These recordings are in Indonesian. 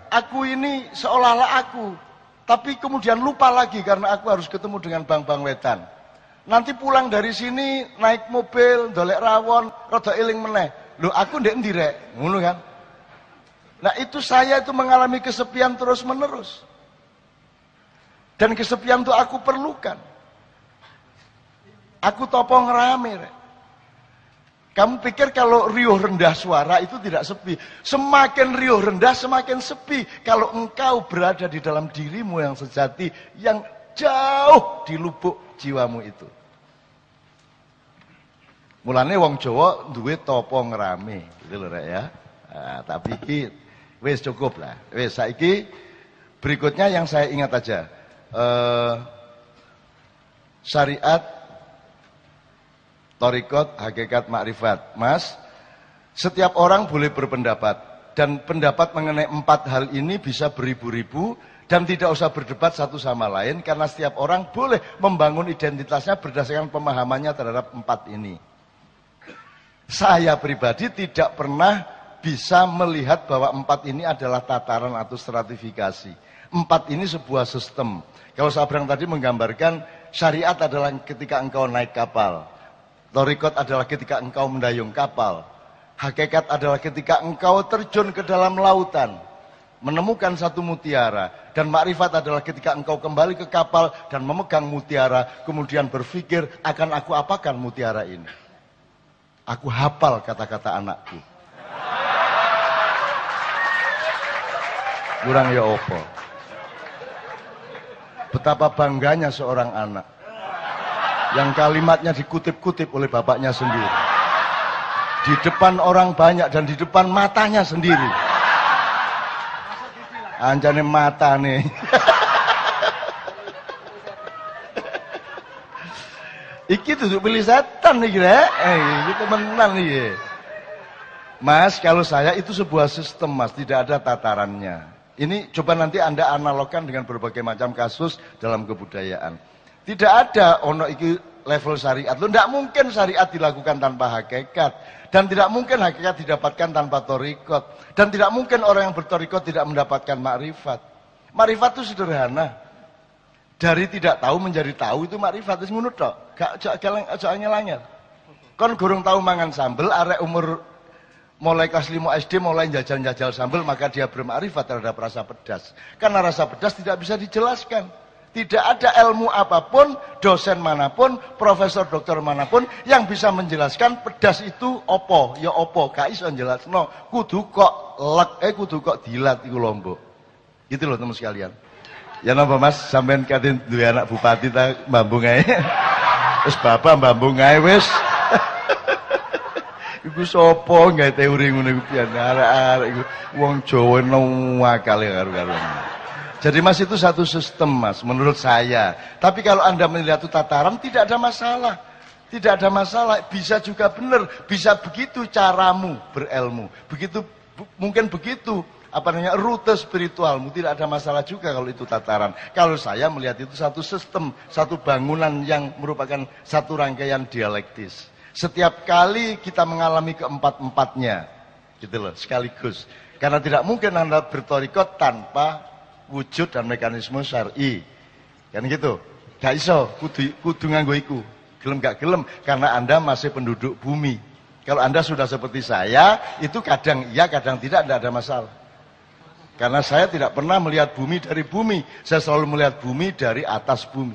aku ini seolah-olah aku, tapi kemudian lupa lagi karena aku harus ketemu dengan bang-bang wetan. Nanti pulang dari sini naik mobil, dolek rawon, rada eling meneh. Loh aku ndek endi rek? Ngono kan? Nah itu saya itu mengalami kesepian terus-menerus. Dan kesepian itu aku perlukan. Aku topo ngerame rek. Kamu pikir kalau riuh rendah suara itu tidak sepi. Semakin riuh rendah semakin sepi. Kalau engkau berada di dalam dirimu yang sejati, yang jauh di lubuk jiwamu itu. Mulane wong Jawa duwe topo ngerame, gitu loh rek ya. Nah, tapi iki wis cukup lah. Wis saiki berikutnya yang saya ingat aja. Syariat, thariqat, hakikat, makrifat. Mas, setiap orang boleh berpendapat. Dan pendapat mengenai 4 hal ini bisa beribu-ribu. Dan tidak usah berdebat satu sama lain. Karena setiap orang boleh membangun identitasnya berdasarkan pemahamannya terhadap 4 ini. Saya pribadi tidak pernah bisa melihat bahwa 4 ini adalah tataran atau stratifikasi. 4 ini sebuah sistem. Kalau Sabrang tadi menggambarkan syariat adalah ketika engkau naik kapal. Thariqat adalah ketika engkau mendayung kapal. Hakikat adalah ketika engkau terjun ke dalam lautan. Menemukan satu mutiara. Dan makrifat adalah ketika engkau kembali ke kapal dan memegang mutiara. Kemudian berpikir akan aku apakan mutiara ini. Aku hafal kata-kata anakku. Kurang ya opo. Betapa bangganya seorang anak yang kalimatnya dikutip-kutip oleh bapaknya sendiri. Di depan orang banyak dan di depan matanya sendiri. Anjane mata nih. Iki tuh pilih setan nih kira. Ini temenan nih. Mas, kalau saya itu sebuah sistem mas, tidak ada tatarannya. Ini coba nanti Anda analogkan dengan berbagai macam kasus dalam kebudayaan. Tidak ada ono iki level syariat. Lo tidak mungkin syariat dilakukan tanpa hakikat. Dan tidak mungkin hakikat didapatkan tanpa thariqat. Dan tidak mungkin orang yang berthariqat tidak mendapatkan makrifat. Makrifat itu sederhana. Dari tidak tahu menjadi tahu itu makrifat. Itu ngono tok. Gak angel-angel. Kon gorong tahu mangan sambel, arek umur mulai kelas 5 SD mulai jajal-jajal sambel, maka dia bermakrifat terhadap rasa pedas. Karena rasa pedas tidak bisa dijelaskan. Tidak ada ilmu apapun, dosen manapun, profesor dokter manapun yang bisa menjelaskan pedas itu opo, ya opo, gak iso jelasno. Kudu kok lek, kudu kok dilat iku lombok. Gitu loh teman sekalian. Ya napa Mas, sampean katin duwe anak bupati ta mbambung ae. Wis bapak mbambung ae wis. Iku sapa gawe teori ngono iku pian arek-arek iku wong Jawa akale karo-karuan. Jadi Mas itu satu sistem Mas menurut saya. Tapi kalau Anda melihat itu tataran tidak ada masalah. Tidak ada masalah, bisa juga benar, bisa begitu caramu berilmu. Begitu mungkin begitu apa namanya rute spiritualmu, tidak ada masalah juga kalau itu tataran. Kalau saya melihat itu satu sistem, satu bangunan yang merupakan satu rangkaian dialektis. Setiap kali kita mengalami keempat-empatnya, gitu loh, sekaligus. Karena tidak mungkin Anda berthariqat tanpa wujud dan mekanisme syar'i. Kan gitu. Gak iso, kudu nganggo iku. Gelem gak gelem karena Anda masih penduduk bumi. Kalau Anda sudah seperti saya, itu kadang iya, kadang tidak ada masalah. Karena saya tidak pernah melihat bumi dari bumi. Saya selalu melihat bumi dari atas bumi.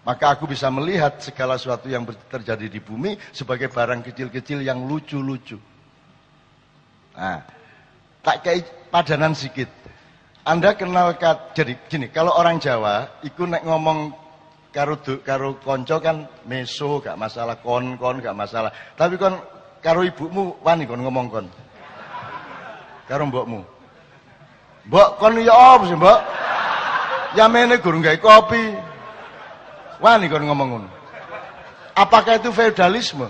Maka aku bisa melihat segala sesuatu yang terjadi di bumi sebagai barang kecil-kecil yang lucu-lucu. Nah, tak kayak padanan sedikit. Anda kenal, jadi gini, kalau orang Jawa, iku nek ngomong karo konco kan meso, gak masalah, kon gak masalah. Tapi kon karo ibumu wani kon ngomong kon. Karo mbokmu. Mbok kon ya apa sih, Mbok? Yamene gurung gawe kopi. Wani kon ngomong ngono. Apakah itu feudalisme?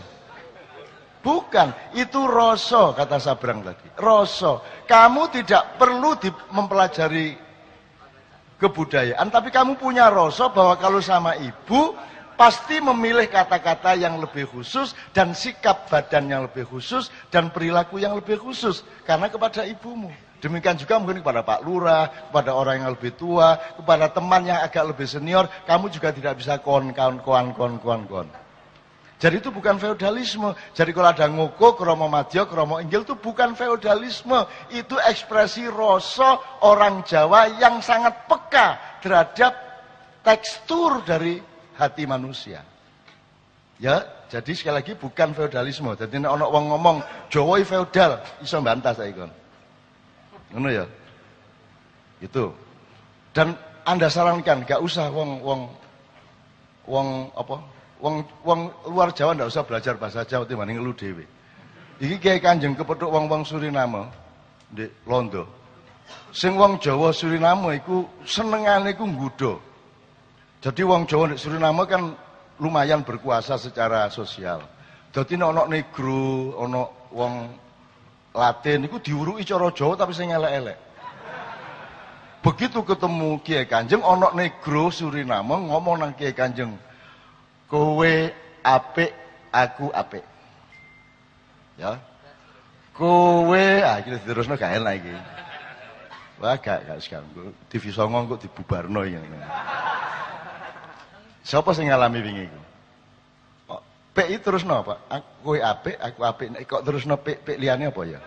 Bukan, itu rasa kata Sabrang tadi. Rasa. Kamu tidak perlu mempelajari kebudayaan, tapi kamu punya rasa bahwa kalau sama ibu pasti memilih kata-kata yang lebih khusus dan sikap badan yang lebih khusus dan perilaku yang lebih khusus karena kepada ibumu. Demikian juga mungkin kepada Pak Lurah, kepada orang yang lebih tua, kepada teman yang agak lebih senior, kamu juga tidak bisa kon. Jadi itu bukan feodalisme. Jadi kalau ada ngoko, kromo madya, kromo inggil itu bukan feodalisme. Itu ekspresi rasa orang Jawa yang sangat peka terhadap tekstur dari hati manusia. Ya, jadi sekali lagi bukan feodalisme. Jadi nek ana wong ngomong Jawa feodal, iso mbantah saiki kon. Ngono ya. Itu. Dan Anda sarankan gak usah wong luar Jawa ndak usah belajar bahasa Jawa timbang ngelu dhewe. Iki Kiai Kanjeng kepethuk wong Suriname ndek Londo. Sing wong Jawa Suriname iku senengane iku nggodha. Jadi wong Jawa ndek Suriname kan lumayan berkuasa secara sosial. Dadi nek ana negro, ana wong Latin iku diuruki cara Jawa tapi sing elek-elek. Begitu ketemu Kiai Kanjeng ana negro Suriname ngomong nang Kiai Kanjeng, "Kowe apik, aku apik." Ya. Kowe iki diterusno gak enak iki. Wah gak sekarang TV Songo kok dibubarno iki. Siapa sing ngalami wingi iku? Pek itu terusno Pak. Kowe apik, aku apik. Nek kok terusno pek liyane apa ya?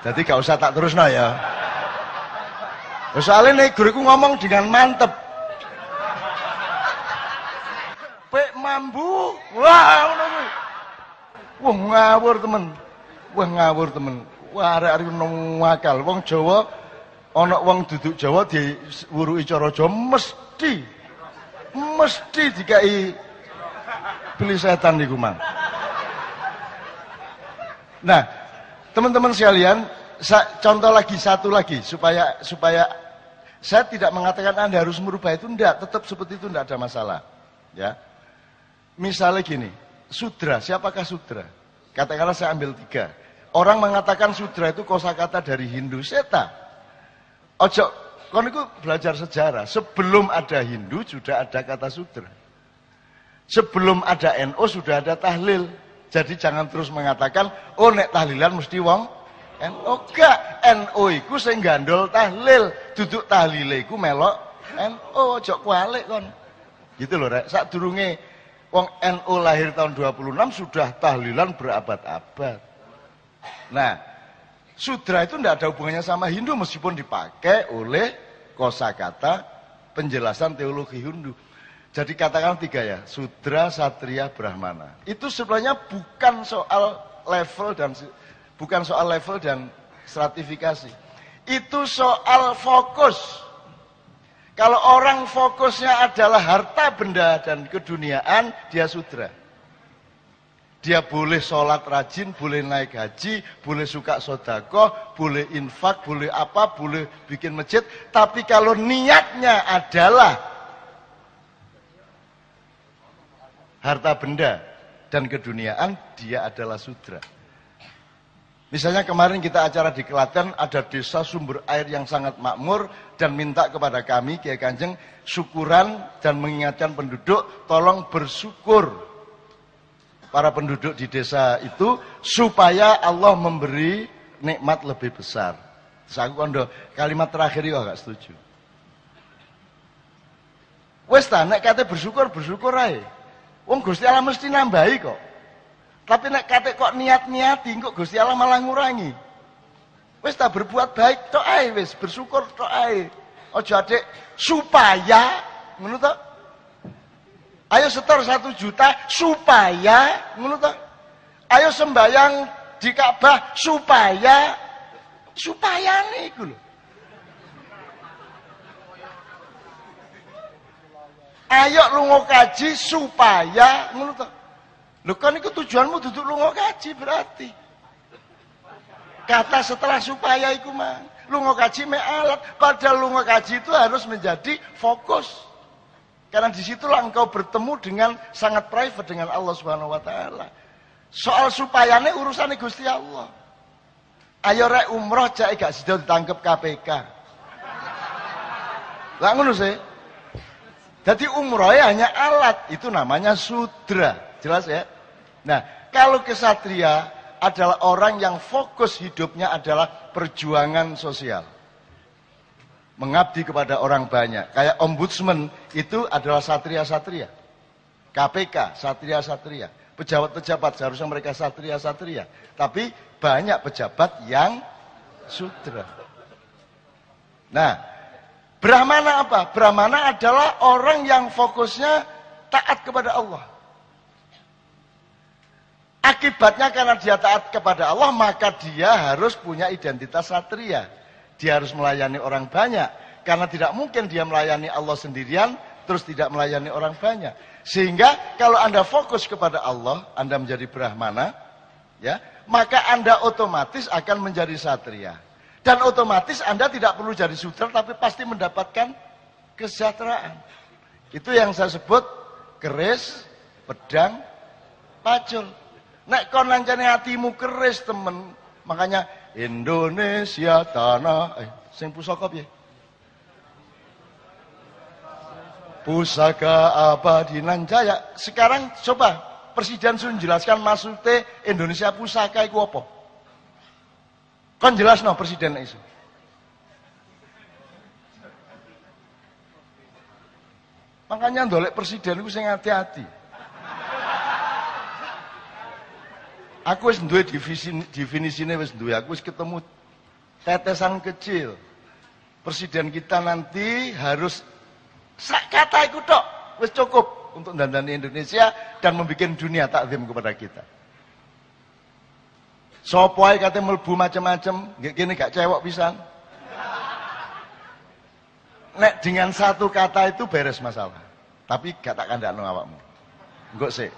Jadi gak usah tak terusno ya. Soalnya nek guruku ngomong dengan mantep. Pek mambu. Wah, ngono kuwi. Wah, ngawur temen. Wah, arek-arek ngakal. Wong Jawa ana wong duduk Jawa diwuruki cara Jawa mesti dikai pilih setan niku mang. Nah, teman-teman sekalian, contoh lagi satu lagi supaya saya tidak mengatakan Anda harus merubah itu, enggak, tetap seperti itu enggak ada masalah. Ya. Misalnya gini, sudra, siapakah sudra? Katakanlah saya ambil 3. Orang mengatakan sudra itu kosakata dari Hindu, seta. Ojo, kon itu belajar sejarah. Sebelum ada Hindu sudah ada kata sudra. Sebelum ada NO sudah ada tahlil. Jadi jangan terus mengatakan, oh nek tahlilan mesti wong NO. Gak, NO iku sing gandol tahlil. Duduk tahlile iku melok NO, ojo kualik kon. Gitu loh rek. Sadurunge wong NO lahir tahun 26 sudah tahlilan berabad-abad. Nah, sudra itu tidak ada hubungannya sama Hindu meskipun dipakai oleh kosakata penjelasan teologi Hindu. Jadi katakan 3 ya, sudra, satria, brahmana. Itu sebenarnya bukan soal level dan stratifikasi. Itu soal fokus. Kalau orang fokusnya adalah harta benda dan keduniaan, dia sudra. Dia boleh sholat rajin, boleh naik haji, boleh suka sodakoh, boleh infak, boleh apa, boleh bikin masjid. Tapi kalau niatnya adalah harta benda dan keduniaan, dia adalah sudra. Misalnya kemarin kita acara di Klaten, ada desa sumber air yang sangat makmur, dan minta kepada kami, Kiai Kanjeng, syukuran dan mengingatkan penduduk, tolong bersyukur para penduduk di desa itu supaya Allah memberi nikmat lebih besar. Terus aku kondo kalimat terakhir itu agak setuju. Wes ta nek kate bersyukur ae. Wong Gusti Allah mesti nambahi kok. Tapi nek kate kok niat-niati kok Gusti Allah malah ngurangi. Wes ta berbuat baik tok ae wis, bersyukur tok ae. Aja adek supaya ngono to. Ayo setor 1 juta supaya, ngono toh. Ayo sembayang di Ka'bah supaya niku lho. Ayo lunga kaji supaya, ngono toh. Lho kan iku tujuanmu duduk lunga kaji berarti. Kata setelah supaya iku mang, lunga kaji me alat, padahal lunga kaji itu harus menjadi fokus. Karena disitulah engkau bertemu dengan sangat private dengan Allah Subhanahu Wa Taala. Soal supayane urusannya Gusti Allah. Ayo rek umroh cak gak sida ditangkep KPK. Lah ngono sih. Jadi umroh hanya alat, itu namanya sudra. Jelas ya? Nah, kalau kesatria adalah orang yang fokus hidupnya adalah perjuangan sosial. Mengabdi kepada orang banyak. Kayak ombudsman itu adalah satria-satria. KPK, satria-satria. Pejabat-pejabat seharusnya mereka satria-satria. Tapi banyak pejabat yang sudra. Nah, Brahmana apa? Brahmana adalah orang yang fokusnya taat kepada Allah. Akibatnya karena dia taat kepada Allah, maka dia harus punya identitas satria. Dia harus melayani orang banyak. Karena tidak mungkin dia melayani Allah sendirian, terus tidak melayani orang banyak. Sehingga kalau Anda fokus kepada Allah, Anda menjadi Brahmana, ya, maka Anda otomatis akan menjadi satria. Dan otomatis Anda tidak perlu jadi sudra, tapi pasti mendapatkan kesejahteraan. Itu yang saya sebut keris, pedang, pacul. Nek kon nancane hatimu keris temen, makanya Indonesia tanah sing pusaka piye? Pusaka abadi nan jaya. Sekarang coba Presiden sudah jelaskan maksudnya Indonesia pusaka iku apa? Kon jelasno Presiden iso. Makanya ndolek presiden iku sing hati-hati. Aku wis duwe definisine wis duwe. Aku wis ketemu tetesan kecil. Presiden kita nanti harus sak kata iku tok wis cukup untuk dandani Indonesia dan membuat dunia takzim kepada kita. Sopo ae kate mlebu macam-macam, gini gak cewek pisan. Nek dengan satu kata itu beres masalah. Tapi gak tak kandakno awakmu. Engko sik.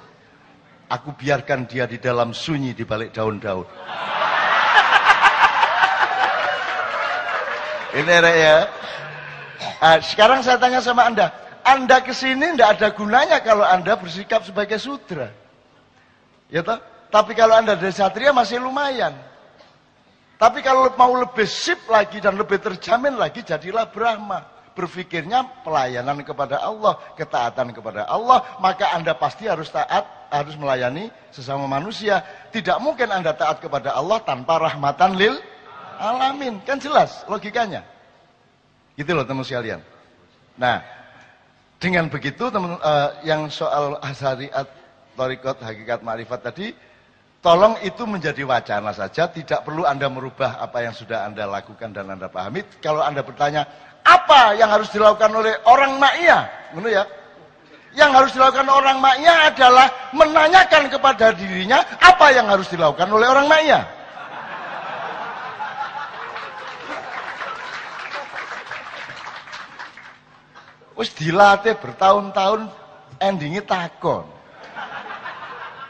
Aku biarkan dia di dalam sunyi di balik daun-daun. Ini rek ya. Sekarang saya tanya sama Anda. Anda kesini tidak ada gunanya kalau Anda bersikap sebagai sudra. Ya toh? Tapi kalau Anda dari satria masih lumayan. Tapi kalau mau lebih sip lagi dan lebih terjamin lagi, jadilah Brahma. Berpikirnya pelayanan kepada Allah, ketaatan kepada Allah, maka Anda pasti harus taat, harus melayani sesama manusia. Tidak mungkin Anda taat kepada Allah tanpa rahmatan lil alamin. Kan jelas logikanya. Gitu loh teman sekalian. Nah, dengan begitu teman yang soal syariat, thariqat, hakikat, ma'rifat tadi, tolong itu menjadi wacana saja, tidak perlu Anda merubah apa yang sudah Anda lakukan dan Anda pahami. Kalau Anda bertanya, apa yang harus dilakukan oleh orang ma'iyah? Benar ya? Yang harus dilakukan orang ma'iyah adalah menanyakan kepada dirinya apa yang harus dilakukan oleh orang ma'iyah. Wis dilatih bertahun-tahun, endingnya takon.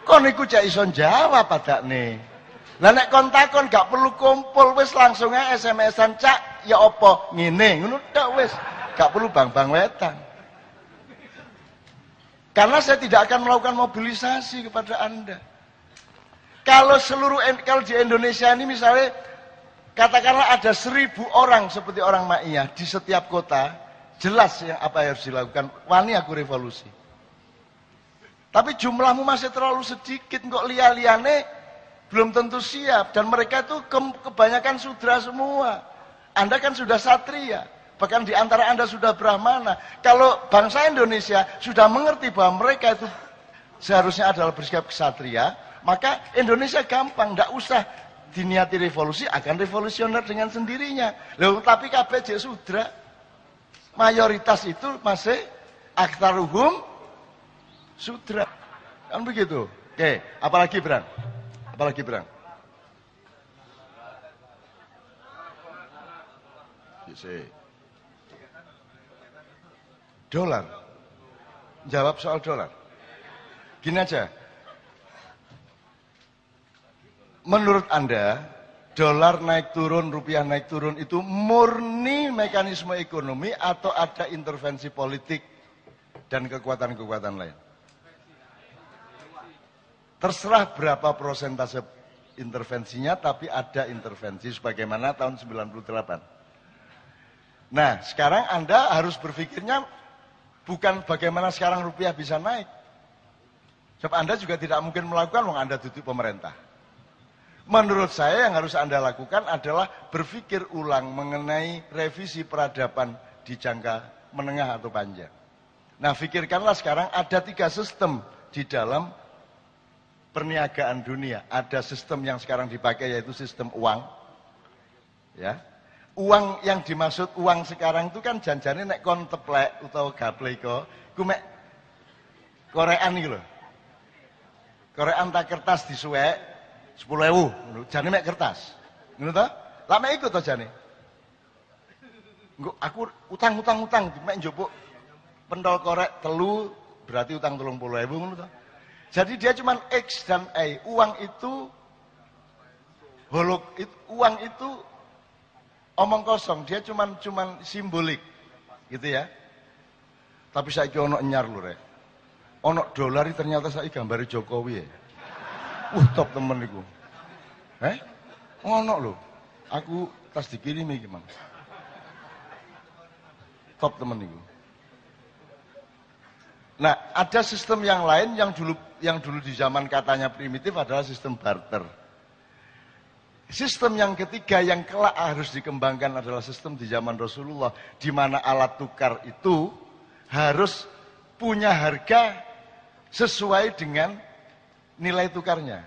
Kon iku cek iso jawab padakne. Lah nek kon takon gak perlu kumpul, wis langsung ae SMS-an, Cak, ya apa ngene, ngono tok wis. Gak perlu bang-bang wetan. Karena saya tidak akan melakukan mobilisasi kepada Anda. Kalau di Indonesia ini misalnya katakanlah ada 1000 orang seperti orang ma'iyah di setiap kota, jelas yang apa yang harus dilakukan. Wani aku revolusi. Tapi jumlahmu masih terlalu sedikit, kok liane belum tentu siap. Dan mereka itu kebanyakan sudra semua. Anda kan sudah satria. Bahkan di antara Anda sudah Brahmana. Kalau bangsa Indonesia sudah mengerti bahwa mereka itu seharusnya adalah bersikap ksatria, maka Indonesia gampang, tidak usah diniati revolusi, akan revolusioner dengan sendirinya. Loh, tapi KBJ sudra. Mayoritas itu masih aktaruhum sudra. Kan begitu. Oke, apalagi Bran? Apalagi Bran? Dolar. Jawab soal dolar. Gini aja. Menurut Anda, dolar naik turun, rupiah naik turun itu murni mekanisme ekonomi atau ada intervensi politik dan kekuatan-kekuatan lain? Terserah berapa persentase intervensinya, tapi ada intervensi sebagaimana tahun 98. Nah, sekarang Anda harus berpikirnya bukan bagaimana sekarang rupiah bisa naik. Sebab Anda juga tidak mungkin melakukan wong Anda duduk pemerintah. Menurut saya yang harus Anda lakukan adalah berpikir ulang mengenai revisi peradaban di jangka menengah atau panjang. Nah, pikirkanlah sekarang ada 3 sistem di dalam perniagaan dunia. Ada sistem yang sekarang dipakai yaitu sistem uang. Ya. Uang yang dimaksud uang sekarang itu kan janjane nek kon teplek utawa gaplek ku mek korean iki lho. Korean tak kertas disuwek 10.000, jane mek kertas. Ngono ta? Lah mek iku to jane. Engko aku utang, mek njupuk pentol korek telu berarti utang 30.000 ngono ta. Jadi dia cuman X dan Y. Uang itu uang itu omong kosong, dia cuman simbolik. Gitu ya. Tapi saiki ono nyar lho rek. Ono dolar ternyata saiki gambare Jokowi ya. Top temen iku. Ono lho. Aku tas dikirimi iki, Mang. Top temen iku. Nah, ada sistem yang lain yang dulu di zaman katanya primitif adalah sistem barter. Sistem yang ketiga yang kelak harus dikembangkan adalah sistem di zaman Rasulullah, di mana alat tukar itu harus punya harga sesuai dengan nilai tukarnya.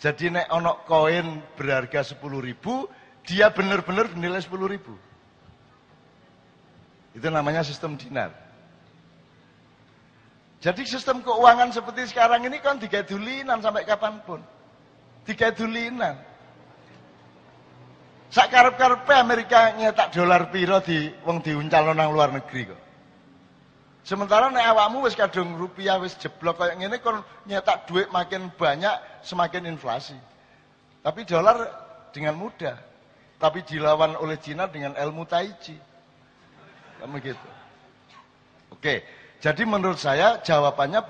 Jadi nek ono koin berharga 10.000, dia benar-benar bernilai 10.000. Itu namanya sistem dinar. Jadi sistem keuangan seperti sekarang ini kan digadulinan sampai kapanpun. Digadulinan. Sak karep-karepe Amerika nyetak dolar piro wong diuncalno nang luar negeri kok. Sementara nek awakmu wis kadung rupiah wis jeblok kayak ngene kon nyetak duit makin banyak semakin inflasi. Tapi dolar dengan mudah. Tapi dilawan oleh Cina dengan ilmu tai chi. Kamu gitu. Oke, jadi menurut saya jawabannya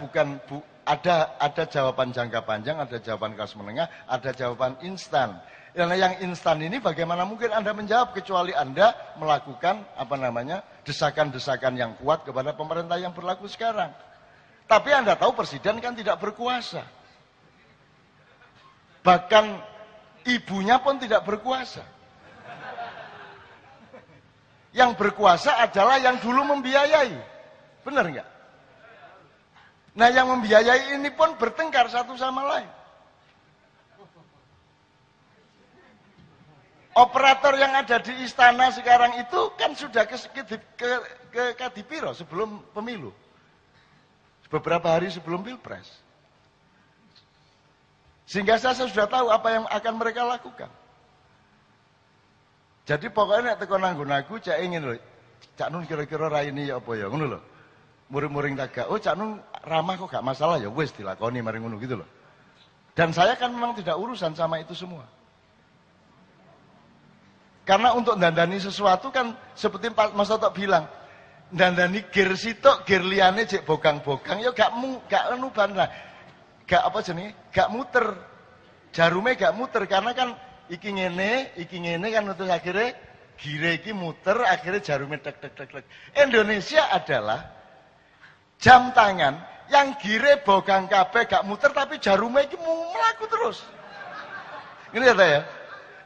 ada jawaban jangka panjang, ada jawaban kelas menengah, ada jawaban instan. Dan yang instan ini bagaimana mungkin Anda menjawab kecuali Anda melakukan desakan-desakan yang kuat kepada pemerintah yang berlaku sekarang. Tapi Anda tahu presiden kan tidak berkuasa. Bahkan ibunya pun tidak berkuasa. Yang berkuasa adalah yang dulu membiayai. Benar nggak? Nah, yang membiayai ini pun bertengkar satu sama lain. Operator yang ada di istana sekarang itu kan sudah ke Kadipiro sebelum pemilu. Beberapa hari sebelum Pilpres. Sehingga saya sudah tahu apa yang akan mereka lakukan. Jadi pokoknya nek teko nanggon aku cak ingin lho. Cak Nun kira-kira raine ya apa ya ngono lho. Muring-muring tagak. Oh Cak Nun ramah kok gak masalah ya wis dilakoni mari ngono gitu loh. Dan saya kan memang tidak urusan sama itu semua. Karena untuk dandani sesuatu kan seperti Mas Toto bilang, dandani gear sitok, gear liane cek bogang-bogang, ya gak enuban lah. Gak apa jenenge, gak muter. Jarume gak muter karena kan iki ngene kan terus akhirnya gire iki muter, akhirnya jarume tek. Indonesia adalah jam tangan yang gire bogang kabeh gak muter tapi jarume iki mlaku terus. Ngene ya ta ya?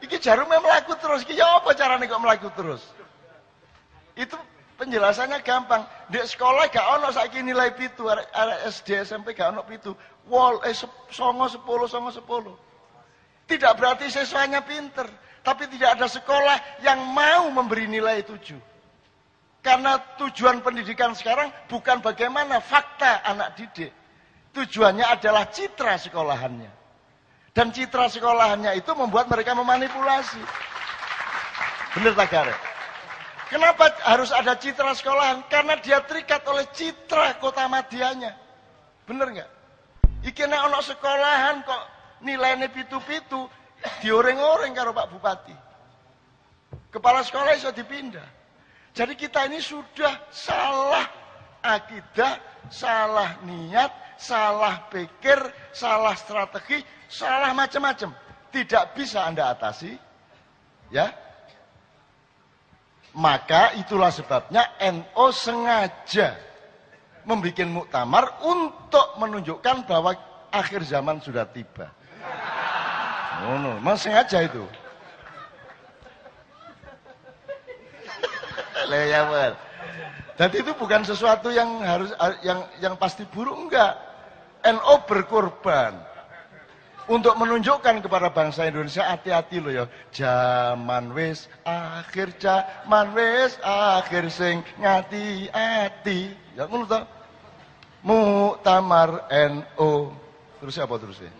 Iki jarume melaku terus, iki ya apa carane kok melaku terus? Itu penjelasannya gampang. Di sekolah gak ono saiki nilai pitu, SD, SMP gak ono pitu. Songo 10. Tidak berarti siswanya pinter, tapi tidak ada sekolah yang mau memberi nilai 7. Karena tujuan pendidikan sekarang bukan bagaimana fakta anak didik. Tujuannya adalah citra sekolahannya. Dan citra sekolahannya itu membuat mereka memanipulasi. Bener tak Garek? Kenapa harus ada citra sekolahan? Karena dia terikat oleh citra kota madianya. Bener nggak? Iki nek ono sekolahan kok nilainya pitu-pitu, dioreng-oreng karo Pak Bupati. Kepala sekolah iso dipindah. Jadi kita ini sudah salah akidah, salah niat, salah pikir, salah strategi, salah macam-macam. Tidak bisa Anda atasi, ya. Maka itulah sebabnya NO sengaja membuat muktamar untuk menunjukkan bahwa akhir zaman sudah tiba. Ngono, memang sengaja itu. Ya, bener. Jadi itu bukan sesuatu yang harus yang pasti buruk, enggak. NU berkorban untuk menunjukkan kepada bangsa Indonesia, hati-hati loh ya. Zaman wis akhir sing ngati-ati. Ya ngono to. Muktamar NU. Terus apa terusnya?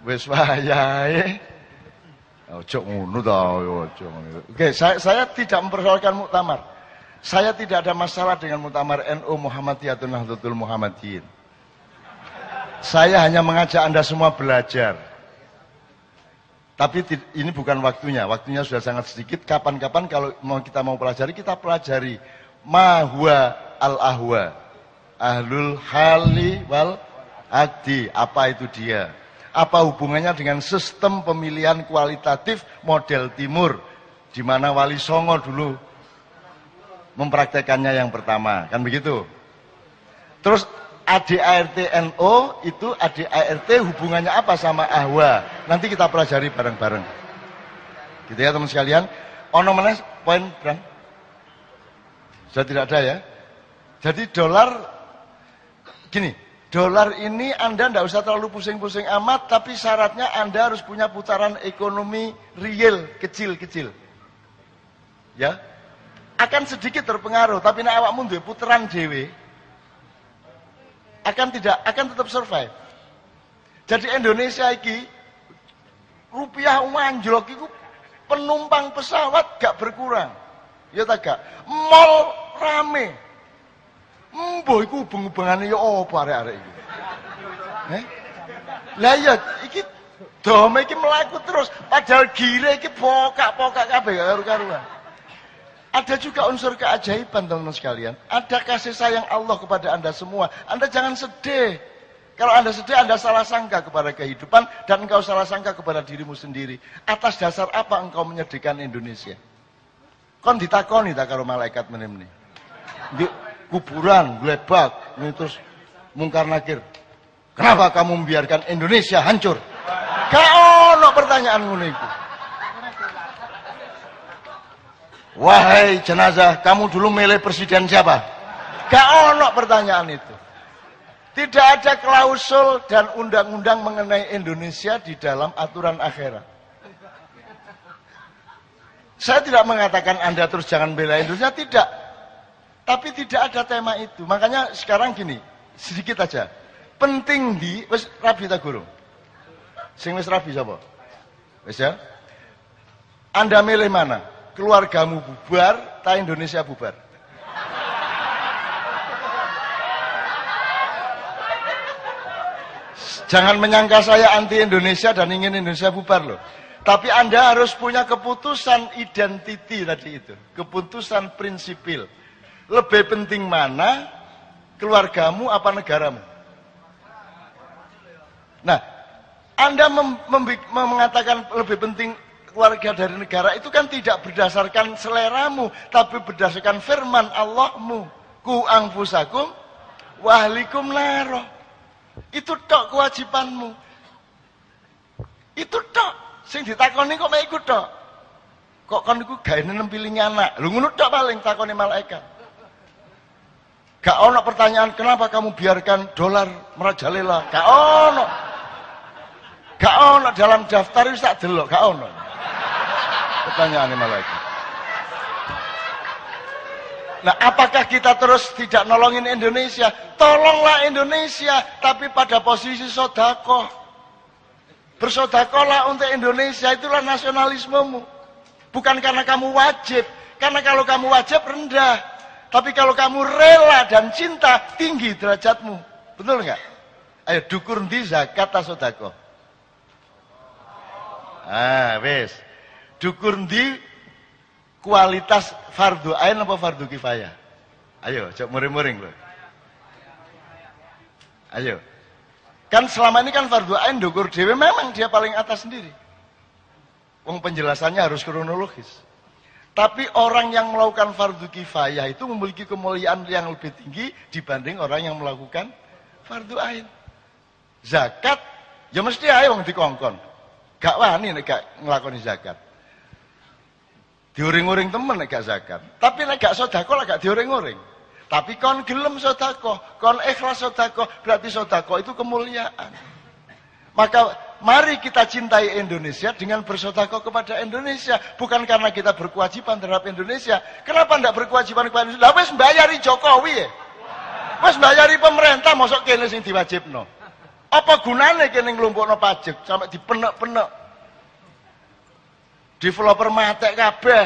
Wis wayahe. Ojo ngono ta, ojo ngono. Oke, saya tidak mempersoalkan muktamar. Saya tidak ada masalah dengan muktamar NU Muhammadiyatul Nahdlatul Muhammadiyin. Saya hanya mengajak Anda semua belajar. Tapi ini bukan waktunya. Waktunya sudah sangat sedikit. Kapan-kapan kalau kita mau pelajari, kita pelajari. Ma huwa al-ahwa. Ahlul hali wal aqdi. Apa itu dia? Apa hubungannya dengan sistem pemilihan kualitatif model timur, di mana Wali Songo dulu mempraktekannya yang pertama, kan begitu. Terus ADART NO itu ADART hubungannya apa sama ahwa? Nanti kita pelajari bareng-bareng. Gitu ya teman sekalian. Ono meneh poin Bran? Sudah tidak ada ya. Jadi dolar gini. Dolar ini Anda tidak usah terlalu pusing-pusing amat, tapi syaratnya Anda harus punya putaran ekonomi real, kecil-kecil. Ya, akan sedikit terpengaruh, tapi nek awakmu duwe putaran dhewe, akan tetap survive. Jadi Indonesia iki rupiah manjlok iku penumpang pesawat gak berkurang. Ya tak gak? Mall rame. Mbah iku hubung-hubungane ya apa arek-arek iki. Lah iya iki dome iki mlaku terus padahal gire iki pokak-pokak kabeh karo-karuan. Ada juga unsur keajaiban teman-teman sekalian. Ada kasih sayang Allah kepada Anda semua. Anda jangan sedih. Kalau Anda sedih, Anda salah sangka kepada kehidupan dan engkau salah sangka kepada dirimu sendiri. Atas dasar apa engkau menyedihkan Indonesia? Kon ditakoni tak karo malaikat meneh-meneh. Kuburan, glebak, ini terus mungkar nakir. Kenapa kamu membiarkan Indonesia hancur? Gak ono pertanyaan ngono iku. Wahai jenazah, kamu dulu milih presiden siapa? Gak ono pertanyaan itu. Tidak ada klausul dan undang-undang mengenai Indonesia di dalam aturan akhirat. Saya tidak mengatakan Anda terus jangan bela Indonesia, tidak. Tapi tidak ada tema itu. Makanya sekarang gini, sedikit aja. Penting di wis rabi ta gurung? Sing wis rabi sapa? Wis ya? Anda milih mana? Keluargamu bubar, ta Indonesia bubar? Jangan menyangka saya anti Indonesia dan ingin Indonesia bubar loh. Tapi Anda harus punya keputusan identiti tadi itu. Keputusan prinsipil. Lebih penting mana keluargamu apa negaramu? Nah, Anda mengatakan lebih penting keluarga dari negara itu kan tidak berdasarkan seleramu, tapi berdasarkan firman Allahmu. Ku anfusakum wa ahlikum naro. Itu tok kewajibanmu. Itu tok. Sing ditakoni kok mek iku tok. Kok kon iku gaene nempilingi anak. Lho ngono tok paling takoni malaikat. Gak ono pertanyaan kenapa kamu biarkan dolar merajalela. Gak ono. Gak ono dalam daftar itu tak delok. Gak ono. Pertanyaannya malaikat. Nah, apakah kita terus tidak nolongin Indonesia? Tolonglah Indonesia, tapi pada posisi sodakoh. Bersodakohlah untuk Indonesia, itulah nasionalismemu. Bukan karena kamu wajib. Karena kalau kamu wajib rendah. Tapi kalau kamu rela dan cinta, tinggi derajatmu. Betul nggak? Ayo, dukur di zakat atau sodako? Wes. Dukur di kualitas fardu ain apa fardu kifayah? Ayo, coba muring-muring loh. Ayo. Kan selama ini kan fardu ain dukur dewe memang dia paling atas sendiri. Wong penjelasannya harus kronologis. Tapi orang yang melakukan fardu kifayah itu memiliki kemuliaan yang lebih tinggi dibanding orang yang melakukan fardu ain. Zakat ya mesti ae wong dikongkon. Gak wani nek gak nglakoni zakat. Diuring-uring temen nek gak zakat. Tapi nek gak sedekah lah gak diuring-uring. Tapi kon gelem sedekah, kon ikhlas sedekah, berarti sedekah itu kemuliaan. Maka mari kita cintai Indonesia dengan bersedekah kepada Indonesia, bukan karena kita berkewajiban terhadap Indonesia. Kenapa ndak berkewajiban kepada Indonesia? Lah wis mbayari Jokowi ya. Wis mbayari pemerintah mosok kene sing diwajibno. Apa gunane kene nglumpukno pajak sampai dipenek-penek. Developer matek kabeh.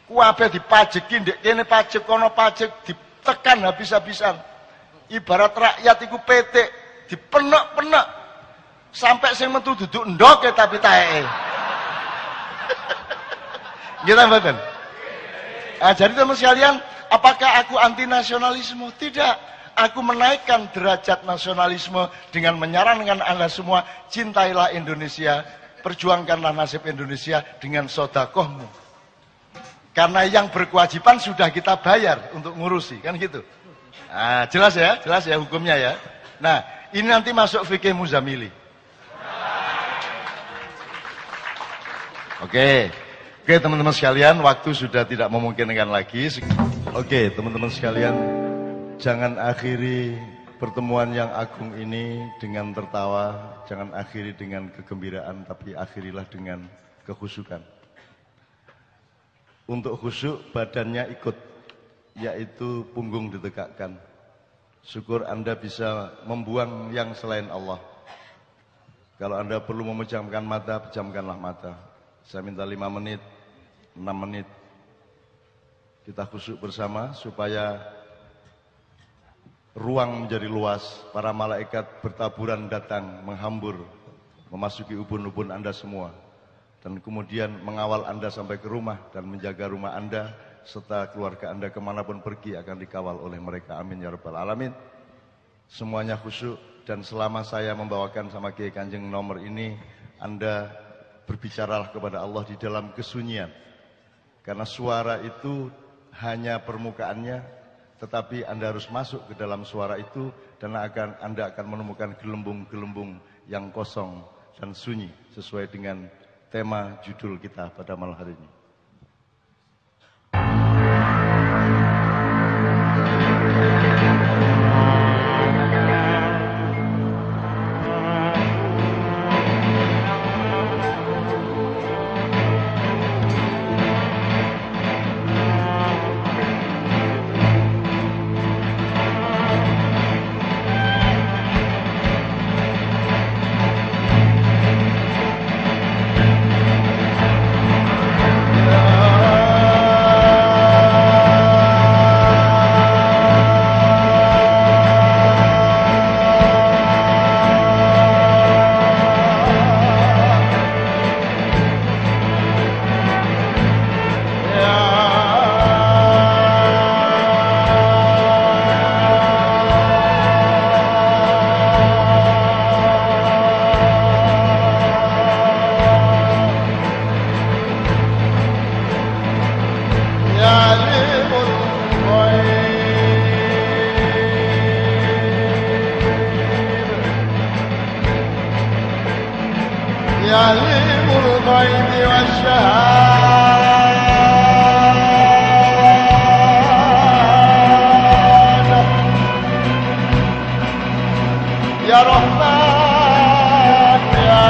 Kabeh dipajeki ndek kene pajak kono pajak ditekan habis-habisan. Ibarat rakyat iku petik dipenek-penek sampai sing metu duduk ndoke tapi taeke. Gitu mboten? Jadi teman sekalian, apakah aku anti nasionalisme? Tidak. Aku menaikkan derajat nasionalisme dengan menyarankan Anda semua, cintailah Indonesia, perjuangkanlah nasib Indonesia dengan sedekahmu. Karena yang berkewajiban sudah kita bayar untuk ngurusi, kan gitu. Nah, jelas ya hukumnya ya. Nah, ini nanti masuk fikih Muzamili. Oke, teman-teman sekalian, waktu sudah tidak memungkinkan lagi. Oke, teman-teman sekalian, jangan akhiri pertemuan yang agung ini dengan tertawa, jangan akhiri dengan kegembiraan, tapi akhirilah dengan kekhusyukan. Untuk khusyuk, badannya ikut, yaitu punggung ditegakkan. Syukur Anda bisa membuang yang selain Allah. Kalau Anda perlu memejamkan mata, pejamkanlah mata. Saya minta 5 menit, 6 menit. Kita khusyuk bersama supaya ruang menjadi luas. Para malaikat bertaburan datang, menghambur, memasuki ubun-ubun Anda semua. Dan kemudian mengawal Anda sampai ke rumah dan menjaga rumah Anda serta keluarga Anda kemanapun pergi akan dikawal oleh mereka. Amin ya rabbal alamin. Semuanya khusyuk, dan selama saya membawakan sama Kiai Kanjeng nomor ini, Anda berbicaralah kepada Allah di dalam kesunyian. Karena suara itu hanya permukaannya, tetapi Anda harus masuk ke dalam suara itu, dan Anda akan menemukan gelembung-gelembung yang kosong dan sunyi sesuai dengan tema judul kita pada malam hari ini. يعلم الغيب والشهادة يا رحمن يا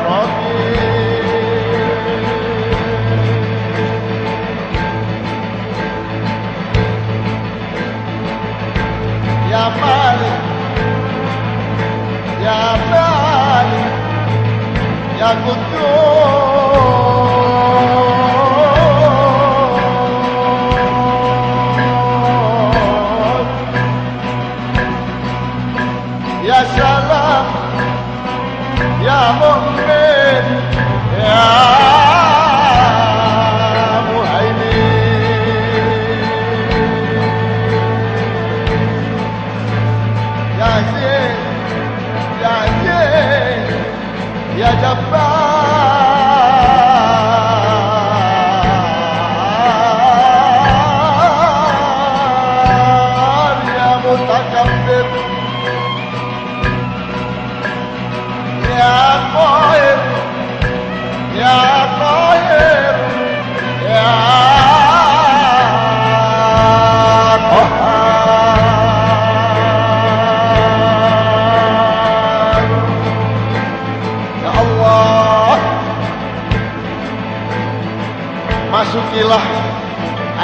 رحيم يا مالك يا مالك يا قدوس يا سلام يا مؤمن يا يا جبار يا متكبر rasukilah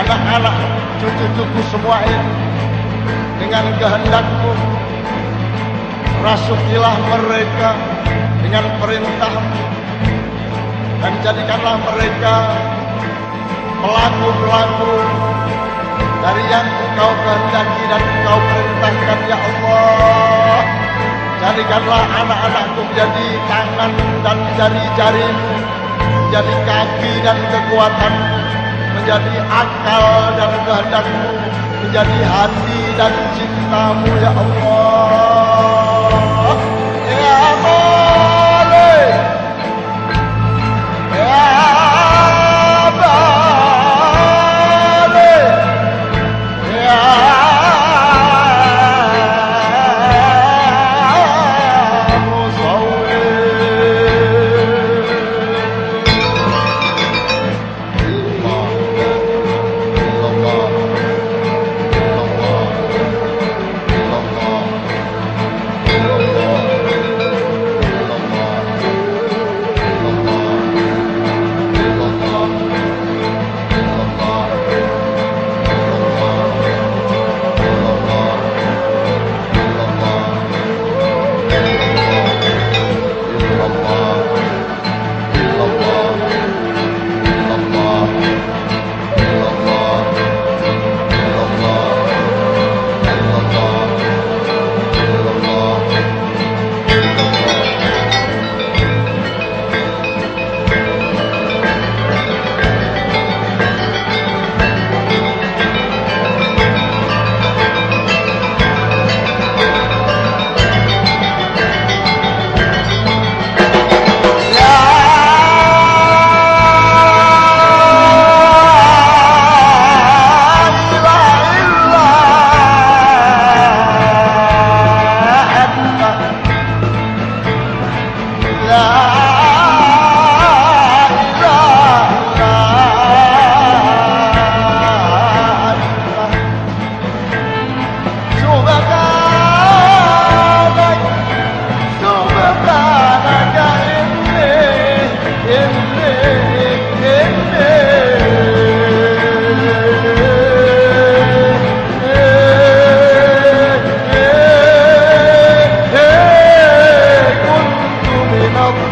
anak-anak cucu-cucu semua ini dengan kehendakmu. Rasukilah mereka dengan perintahmu, dan jadikanlah mereka pelaku-pelaku dari yang engkau kehendaki dan engkau perintahkan, ya Allah. Jadikanlah anak-anakku menjadi tangan dan jari-jarimu, menjadi kaki dan kekuatanmu, menjadi akal dan kehendakmu, menjadi hati dan cintamu, ya Allah. Ya Malik, ya Balik, ya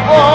Oh